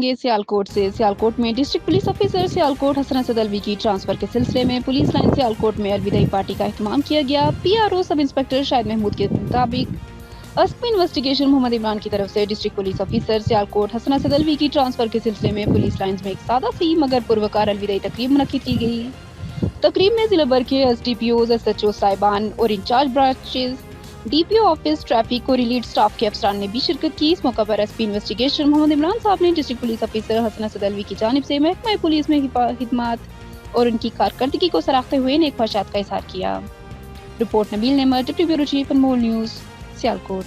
जानेंगे सियालकोट से। सियालकोट में district police officer Sialkot Hasan Asad Alvi की ट्रांसफर के सिलसिले में पुलिस लाइन सियालकोट में अलविदाई पार्टी का एहतमाम किया गया। PRO sub inspector Shahid Mahmood के मुताबिक अस्पी इन्वेस्टिगेशन मोहम्मद इमरान की तरफ से district police officer Sialkot Hasan Asad Alvi की ट्रांसफर के सिलसिले में पुलिस लाइन्स में एक सादा सी मगर पुरवकार अलविदाई तकरीब मुनक्किद की गई। तकरीब में जिला भर के एसडीपीओ, एसएचओ साहिबान और incharge branches, DPO office, traffic और लीड स्टाफ के अफसरान ने भी शिरकत की। इस मौका पर एसपी इन्वेस्टिगेशन मोहम्मद इमरान साहब ने district police officer Hasan Asad Alvi की जानिब से महकमा पुलिस में खिदमत और उनकी कारकर्दगी को सराहते हुए नेक ख्वाहिशात का इजहार किया। रिपोर्ट नबील नेमत, deputy bureau chief, Anmol news, Sialkot.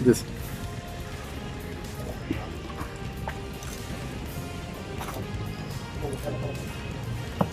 This.